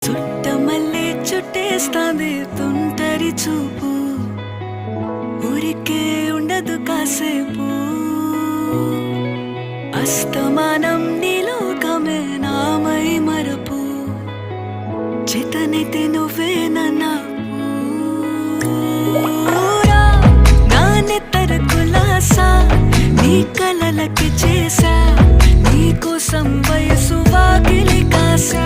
చుట్టమల్లే చుట్టేస్తాంది తుంటరి చూపు, ఊరికే ఉండదు కాసేపు. అస్తమానం నీలోకమే నామై మరపు, చేతనైతే నువ్వే నన్నా నానెత్తర కులాసా నీ కలలకి చేసా, నీ కోసం వయసు వాకిలి కాసా.